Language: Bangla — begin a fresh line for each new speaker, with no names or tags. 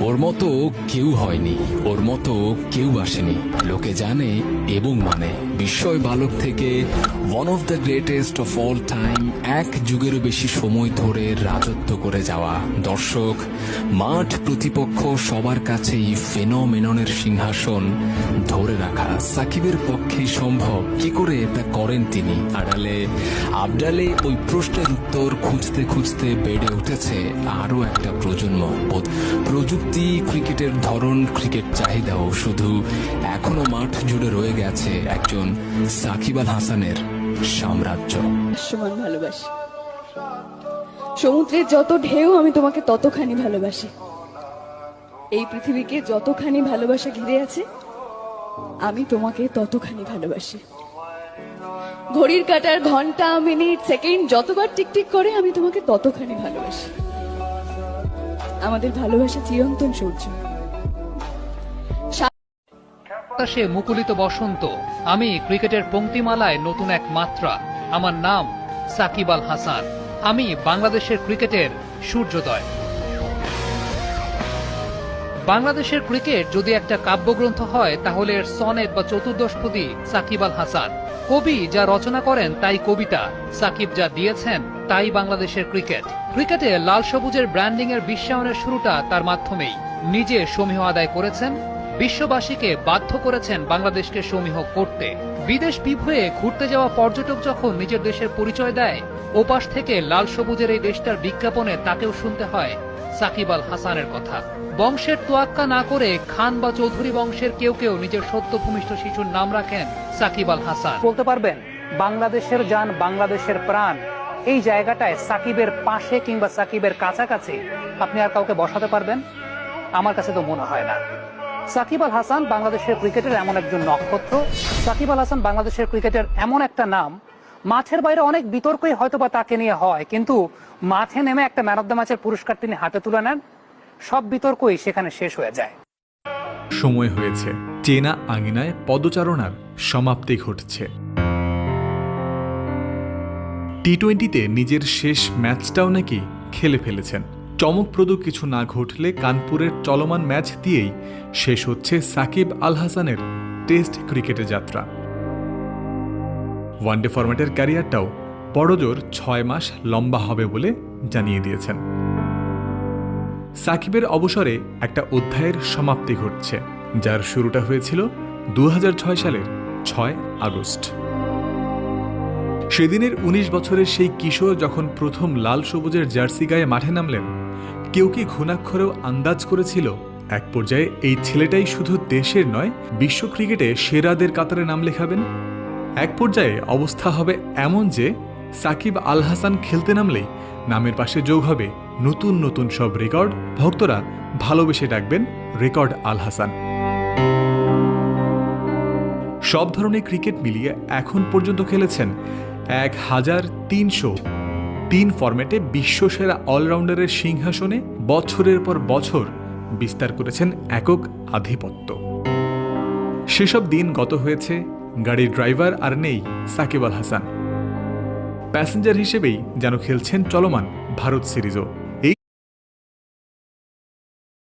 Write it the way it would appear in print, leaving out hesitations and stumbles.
ওর মতো কেউ হয়নি, ওর মতো কেউ আসেনি, লোকে জানে এবং মানে। বিস্ময় বালক থেকে one of the greatest of all time, এক যুগেরও বেশি সময় ধরে রাজত্ব করে যাওয়া, দর্শক, মাঠ, প্রতিপক্ষ সবার কাছেই ফেনোমেননের সিংহাসন ধরে রাখা সাকিবের পক্ষেই সম্ভব। কি করে তা করেন তিনি? আড়ালে আবডালে ওই প্রশ্নের উত্তর খুঁজতে খুঁজতে বেড়ে উঠেছে আরও একটা প্রজন্ম। প্রযুক্তি, ক্রিকেটের ধরন, ক্রিকেট চাহিদাও শুধু এখনো মাঠ জুড়ে রয়ে গেছে একজন সাকিব আল হাসানের সাম্রাজ্য।
সমান ভালোবাসি, সমুদ্রের যত ঢেউ আমি তোমাকে ততখানি ভালোবাসি। এই পৃথিবীকে যতখানি ভালোবাসা ঘিরে আছে আমি তোমাকে ততখানি ভালোবাসি। ঘড়ির কাঁটার ঘন্টা, মিনিট, সেকেন্ড যতবার টিকটিক করে আমি তোমাকে ততখানি ভালোবাসি। আমাদের ভালোবাসা চিরন্তন সূর্য।
সে মুকুলিত বসন্ত, আমি ক্রিকেটের পংক্তিমালায় নতুন এক মাত্রা। আমার নাম সাকিব আল হাসান, আমি বাংলাদেশের ক্রিকেটের সূর্যোদয়। বাংলাদেশের ক্রিকেট যদি একটা কাব্যগ্রন্থ হয় তাহলে এর সনেট বা চতুর্দশপদী সাকিব আল হাসান। কবি যা রচনা করেন তাই কবিতা, সাকিব যা দিয়েছেন তাই বাংলাদেশের ক্রিকেট। ক্রিকেটে লাল সবুজের ব্র্যান্ডিং এর বিশ্বায়নের শুরুটা তার মাধ্যমেই। নিজে সমীহ আদায় করেছেন, বিশ্ববাসীকে বাধ্য করেছেন বাংলাদেশকে সমীহ করতে। বিদেশ বিভুয়ে ঘুরতে যাওয়া পর্যটক যখন নিজের দেশের পরিচয় দেয়, ওপাশ থেকে লাল সবুজের এই দেশটার বিজ্ঞাপনে তাকেও শুনতে হয় সাকিব আল হাসানের কথা। বংশের তোয়াক্কা না করে খান বা চৌধুরী বংশের কেউ কেউ নিজের সদ্য ভূমিষ্ঠ শিশুর নাম রাখেন সাকিব আল হাসান।
বলতে পারবেন বাংলাদেশের জান, বাংলাদেশের প্রাণ, এই জায়গাটায় সাকিবের পাশে কিংবা সাকিবের কাছাকাছি আপনি আর কাউকে বসাতে পারবেন? আমার কাছে তো মনে হয় না। সাকিব আল হাসান বাংলাদেশের ক্রিকেটের এমন একজন নক্ষত্র, সাকিব আল হাসান বাংলাদেশের ক্রিকেটের এমন একটা নাম, মাঠের বাইরে অনেক বিতর্কই হয়তোবা তাকে নিয়ে হয়, কিন্তু মাঠে নেমে একটা ম্যান অফ দ্য ম্যাচের পুরস্কার তিনি হাতে তুলে নেন, সব বিতর্কই সেখানে শেষ হয়ে যায়।
সময় হয়েছে, চেনা আঙিনায় পদচারণার সমাপ্তি ঘটছে। টি-20তে নিজের শেষ ম্যাচটাও নাকি খেলে ফেলেছেন। চমকপ্রদ কিছু না ঘটলে কানপুরের চলমান ম্যাচ দিয়েই শেষ হচ্ছে সাকিব আল হাসানের টেস্ট ক্রিকেটের যাত্রা। ওয়ানডে ফরম্যাটের ক্যারিয়ারটাও বড়জোর 6 মাস লম্বা হবে বলে জানিয়ে দিয়েছেন। সাকিবের অবসরে একটা অধ্যায়ের সমাপ্তি ঘটছে, যার শুরুটা হয়েছিল 2006 সালের 6 আগস্ট। সেদিনের 19 বছরের সেই কিশোর যখন প্রথম লাল সবুজের জার্সি গায়ে মাঠে নামলেন, কেউ কি ঘুণাক্ষরেও আন্দাজ করেছিল এক পর্যায়ে এই ছেলেটাই শুধু দেশের নয়, বিশ্ব ক্রিকেটে সেরাদের কাতারে নাম লেখাবেন? এক পর্যায়ে অবস্থা হবে এমন যে সাকিব আল হাসান খেলতে নামলেই নামের পাশে যোগ হবে নতুন নতুন সব রেকর্ড। ভক্তরা ভালোবেসে ডাকবেন রেকর্ড আল হাসান। সব ধরনের ক্রিকেট মিলিয়ে এখন পর্যন্ত খেলেছেন 1303 ফরম্যাটে বিশ্বসেরা অলরাউন্ডারের সিংহাসনে বছরের পর বছর বিস্তার করেছেন একক আধিপত্য। সেসব দিন গত হয়েছে, গাড়ির ড্রাইভার আর নেই সাকিব আল হাসান। প্যাসেঞ্জার হিসেবেই যেন খেলছেন চলমান ভারত সিরিজও।